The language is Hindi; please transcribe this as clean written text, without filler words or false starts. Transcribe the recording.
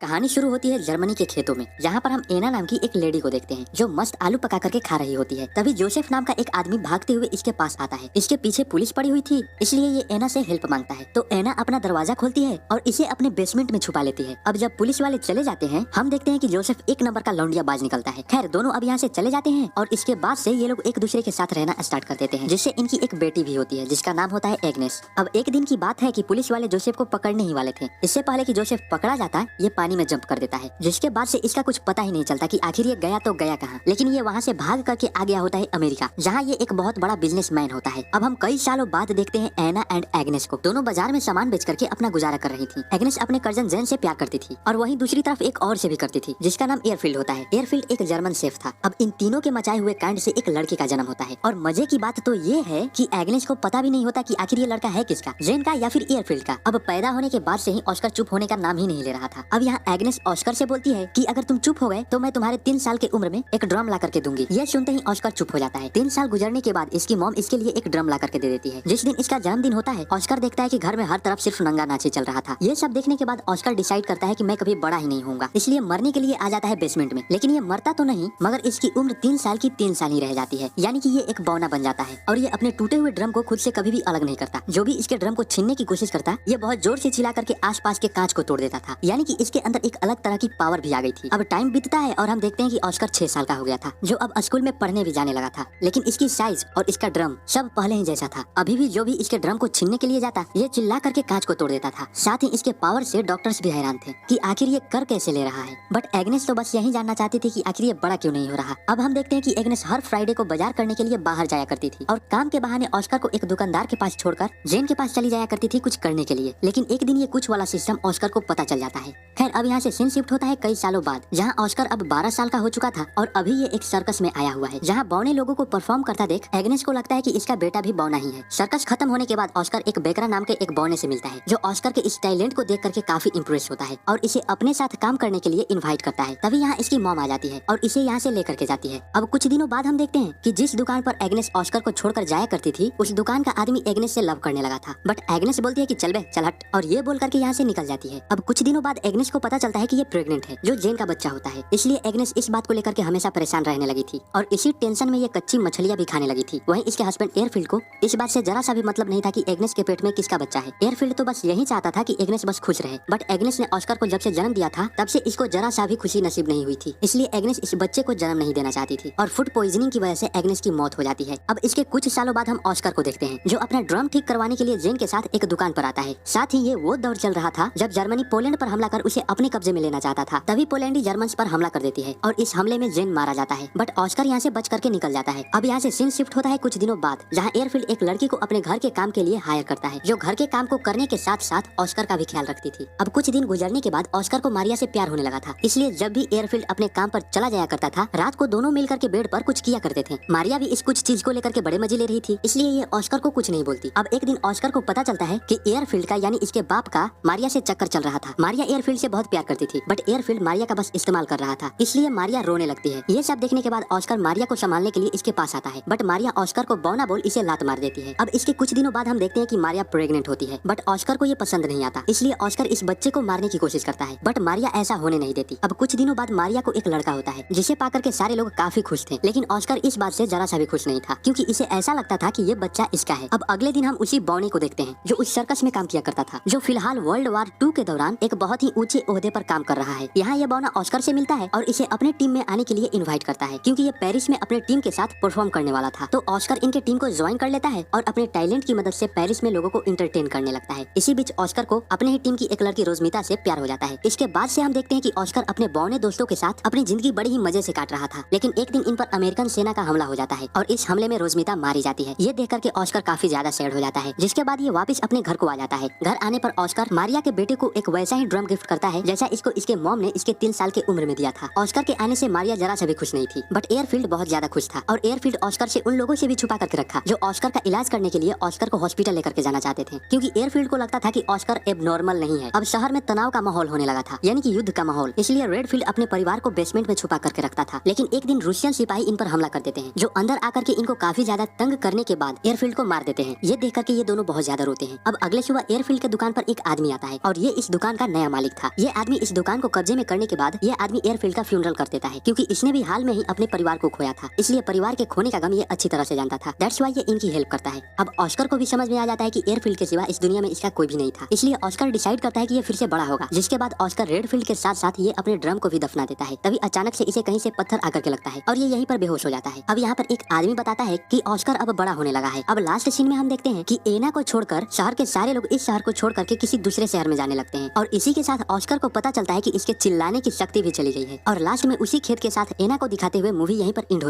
कहानी शुरू होती है जर्मनी के खेतों में, जहाँ पर हम एना नाम की एक लेडी को देखते हैं जो मस्त आलू पका करके खा रही होती है। तभी जोसेफ नाम का एक आदमी भागते हुए इसके पास आता है। इसके पीछे पुलिस पड़ी हुई थी, इसलिए ये एना से हेल्प मांगता है। तो एना अपना दरवाजा खोलती है और इसे अपने बेसमेंट में छुपा लेती है। अब जब पुलिस वाले चले जाते हैं, हम देखते हैं कि जोसेफ एक नंबर का लौंडिया बाज निकलता है। खैर, दोनों अब यहाँ से चले जाते हैं और इसके बाद से ये लोग एक दूसरे के साथ रहना स्टार्ट कर देते हैं, जिससे इनकी एक बेटी भी होती है जिसका नाम होता है एग्नेस। अब एक दिन की बात है कि पुलिस वाले जोसेफ को पकड़ने ही वाले थे। इससे पहले कि जोसेफ पकड़ा जाता है, ये पानी में जंप कर देता है, जिसके बाद से इसका कुछ पता ही नहीं चलता कि आखिर ये गया तो गया कहाँ। लेकिन ये वहाँ से भाग करके आ गया होता है अमेरिका, जहाँ ये एक बहुत बड़ा बिजनेसमैन होता है। अब हम कई सालों बाद देखते हैं एना एंड एग्नेस को। दोनों बाजार में सामान बेच करके अपना गुजारा कर रही थी। एग्नेस अपने कजन जेन से प्यार करती थी और वहीं दूसरी तरफ एक और से भी करती थी, जिसका नाम एयरफील्ड होता है। एयरफील्ड एक जर्मन शेफ था। अब इन तीनों के मचाए हुए कांड से एक लड़के का जन्म होता है। और मजे की बात तो ये है कि एग्नेस को पता भी नहीं होता कि आखिर ये लड़का है किसका, जेन का या फिर एयरफील्ड का। अब पैदा होने के बाद से ही ऑस्कर चुप होने का नाम ही नहीं ले रहा था। अब यहाँ एग्नेस ऑस्कर से बोलती है कि अगर तुम चुप हो गए तो मैं तुम्हारे 3 साल की उम्र में एक ड्रम ला करके दूंगी। ये सुनते ही ऑस्कर चुप हो जाता है। 3 साल गुजरने के बाद इसकी मॉम इसके लिए एक ड्रम ला करके दे देती है। जिस दिन इसका जन्मदिन होता है, ऑस्कर देखता है कि घर में हर तरफ सिर्फ नंगा नाची चल रहा था। ये सब देखने के बाद ऑस्कर डिसाइड करता है कि मैं कभी बड़ा ही नहीं होऊंगा, इसलिए मरने के लिए आ जाता है बेसमेंट में। लेकिन ये मरता तो नहीं, मगर इसकी उम्र 3 साल की 3 साल ही रह जाती है, यानी कि ये एक बौना बन जाता है। और ये अपने टूटे हुए ड्रम को खुद से कभी भी अलग नहीं करता। जो भी इसके ड्रम को छीनने की कोशिश करता, ये बहुत जोर से चिल्ला करके आसपास के कांच को तोड़ देता था, यानी कि इसके अंदर एक अलग तरह की पावर भी आ गई थी। अब टाइम बीतता है और हम देखते हैं कि ऑस्कर 6 साल का हो गया था, जो अब स्कूल में पढ़ने भी जाने लगा था। लेकिन इसकी साइज और इसका ड्रम सब पहले ही जैसा था। अभी भी जो भी इसके ड्रम को छीनने के लिए जाता, ये चिल्ला करके कांच को तोड़ देता था। साथ ही इसके पावर से डॉक्टर्स भी हैरान थे कि आखिर ये कर कैसे ले रहा है। बट एग्नेस तो बस यही जानना चाहती थी कि आखिर ये बड़ा क्यों नहीं हो रहा। अब हम देखते हैं कि एग्नेस हर फ्राइडे को बाजार करने के लिए बाहर जाया करती थी और काम के बहाने ऑस्कर को एक दुकानदार के पास छोड़कर जेन के पास चली जाया करती थी कुछ करने के लिए। लेकिन एक दिन ये कुछ वाला सिस्टम ऑस्कर को पता चल जाता है। खैर, अब यहाँ से सीन शिफ्ट होता है कई सालों बाद, जहाँ ऑस्कर अब 12 साल का हो चुका था और अभी ये एक सर्कस में आया हुआ है, जहाँ बौने लोगों को परफॉर्म करता देख एग्नेस को लगता है कि इसका बेटा भी बौना ही है। सर्कस खत्म होने के बाद ऑस्कर एक बेकरा नाम के एक बौने से मिलता है, जो ऑस्कर के इस टैलेंट को देख करके काफी इंप्रेस होता है और इसे अपने साथ काम करने के लिए इन्वाइट करता है। तभी यहाँ इसकी मॉम आ जाती है और इसे यहाँ से लेकर के जाती है। अब कुछ दिनों बाद हम देखते हैं कि जिस दुकान पर एग्नेस ऑस्कर को छोड़कर जाया करती थी, उस दुकान का आदमी एग्नेस से लव करने लगा था। बट एग्नेस बोलती है कि चल बे चल हट, और ये बोल करके यहाँ से निकल जाती है। अब कुछ दिनों बाद एग्नेस को पता चलता है कि ये प्रेग्नेंट है, जो जेन का बच्चा होता है। इसलिए एग्नेस इस बात को लेकर के हमेशा परेशान रहने लगी थी और इसी टेंशन में ये कच्ची मछलियां भी खाने लगी थी। वहीं इसके हस्बैंड एयरफील्ड को इस बात से जरा सा भी मतलब नहीं था कि एग्नेस के पेट में किसका बच्चा है। एयरफील्ड तो बस यही चाहता था कि एग्नेस बस खुश रहे। बट एग्नेस ने ऑस्कर को जब से जन्म दिया था, तब से इसको जरा सा भी खुशी नसीब नहीं हुई थी। इसलिए एग्नेस इस बच्चे को जन्म नहीं देना चाहती थी और फूड पॉइजनिंग की वजह से एग्नेस की मौत हो जाती है। अब इसके कुछ सालों बाद हम ऑस्कर को देखते हैं, जो अपना ड्रम ठीक करवाने के लिए जेन के साथ एक दुकान पर आता है। साथ ही ये वो दौर चल रहा था जब जर्मनी पोलैंड पर हमला कर उसे अपने कब्जे में लेना चाहता था। तभी पोलैंडी जर्मन्स पर हमला कर देती है और इस हमले में जेन मारा जाता है। बट ऑस्कर यहाँ से बच करके निकल जाता है। अब यहाँ से सीन शिफ्ट होता है कुछ दिनों बाद, जहाँ एयरफील्ड एक लड़की को अपने घर के काम के लिए हायर करता है, जो घर के काम को करने के साथ साथ ऑस्कर का भी ख्याल रखती थी। अब कुछ दिन गुजरने के बाद ऑस्कर को मारिया से प्यार होने लगा था, इसलिए जब भी एयरफील्ड अपने काम पर चला जाया करता था, रात को दोनों मिल करके बेड पर कुछ किया करते थे। मारिया भी इस कुछ चीज को लेकर के बड़े मजे ले रही थी, इसलिए ये ऑस्कर को कुछ नहीं बोलती। अब एक दिन ऑस्कर को पता चलता है कि एयरफील्ड का यानी इसके बाप का मारिया से चक्कर चल रहा था। मारिया एयरफील्ड से बहुत प्यार करती थी, बट एयरफील्ड मारिया का बस इस्तेमाल कर रहा था, इसलिए मारिया रोने लगती है। ये सब देखने के बाद ऑस्कर मारिया को संभालने के लिए इसके पास आता है, बट मारिया ऑस्कर को बौना बोल इसे लात मार देती है। अब इसके कुछ दिनों बाद हम देखते हैं कि मारिया प्रेग्नेंट होती है, बट ऑस्कर को ये पसंद नहीं आता, इसलिए ऑस्कर इस बच्चे को मारने की कोशिश करता है, बट मारिया ऐसा होने नहीं देती। अब कुछ दिनों बाद मारिया को एक लड़का होता है, जिसे पाकर के सारे लोग काफी खुश थे। लेकिन ऑस्कर इस बात से जरा सा भी खुश नहीं था, क्योंकि इसे ऐसा लगता था कि ये बच्चा इसका है। अब अगले दिन हम उसी बौने को देखते हैं, जो उस सर्कस में काम किया करता था, जो फिलहाल वर्ल्ड वार 2 के दौरान एक बहुत ही ऊंचे ओहदे पर काम कर रहा है। यहाँ ये बौना ऑस्कर से मिलता है और इसे अपने टीम में आने के लिए इनवाइट करता है, क्योंकि ये पेरिस में अपने टीम के साथ परफॉर्म करने वाला था। तो ऑस्कर इनके टीम को ज्वाइन कर लेता है और अपने टैलेंट की मदद से पेरिस में लोगों को इंटरटेन करने लगता है। इसी बीच ऑस्कर को अपने ही टीम की एक लड़की रोजमिता से प्यार हो जाता है। इसके बाद से हम देखते हैं कि ऑस्कर अपने बौने दोस्तों के साथ अपनी जिंदगी बड़ी ही मजे से काट रहा था। लेकिन एक दिन इन पर अमेरिकन सेना का हमला हो जाता है और इस हमले में रोजमिता मारी जाती है। ये देख करके ऑस्कर काफी ज्यादा सैड हो जाता है, जिसके बाद ये वापस अपने घर को आ जाता है। घर आने पर ऑस्कर मारिया के बेटे को एक वैसा ही ड्रम गिफ्ट करता है जैसा इसको इसके मॉम ने इसके 3 साल की उम्र में दिया था। ऑस्कर के आने से मारिया जरा सा भी खुश नहीं थी, बट एयरफील्ड बहुत ज्यादा खुश था और एयरफील्ड ऑस्कर से उन लोगों से भी छुपा करके रखा, जो ऑस्कर का इलाज करने के लिए ऑस्कर को हॉस्पिटल लेकर के जाना चाहते थे, क्योंकि एयरफील्ड को लगता था कि ऑस्कर एबनॉर्मल नहीं है। अब शहर में तनाव का माहौल होने लगा था, यानी कि युद्ध का माहौल, इसलिए रेडफील्ड अपने परिवार को बेसमेंट में छुपा करके रखता था। लेकिन एक दिन रूसियन सिपाही इन पर हमला कर देते हैं, जो अंदर आकर के इनको काफी ज्यादा तंग करने के बाद एयरफील्ड को मार देते हैं। ये देख करके ये दोनों बहुत ज्यादा रोते हैं। अब अगले सुबह एयरफील्ड के दुकान पर एक आदमी आता है और ये इस दुकान का नया मालिक था। ये ये आदमी इस दुकान को कब्जे में करने के बाद ये आदमी एयरफील्ड का फ्यूनरल कर देता है, क्योंकि इसने भी हाल में ही अपने परिवार को खोया था, इसलिए परिवार के खोने का गम ये अच्छी तरह से जानता था। दैट्स व्हाई ये इनकी हेल्प करता है। अब ऑस्कर को भी समझ में आ जाता है कि एयरफील्ड के सिवा इस दुनिया में इसका कोई भी नहीं था, इसलिए ऑस्कर डिसाइड करता है कि ये फिर से बड़ा होगा। जिसके बाद ऑस्कर रेडफील्ड के साथ साथ ये अपने ड्रम को भी दफना देता है। तभी अचानक से इसे कहीं से पत्थर आकर के लगता है और ये यहीं पर बेहोश हो जाता है। अब यहाँ पर एक आदमी बताता है कि ऑस्कर अब बड़ा होने लगा है। अब लास्ट सीन में हम देखते हैं कि एना को छोड़कर शहर के सारे लोग इस शहर को छोड़ करके किसी दूसरे शहर में जाने लगते हैं और इसी के साथ ऑस्कर को पता चलता है कि इसके चिल्लाने की शक्ति भी चली गई है। और लास्ट में उसी खेत के साथ एना को दिखाते हुए मूवी यहीं पर एंड हो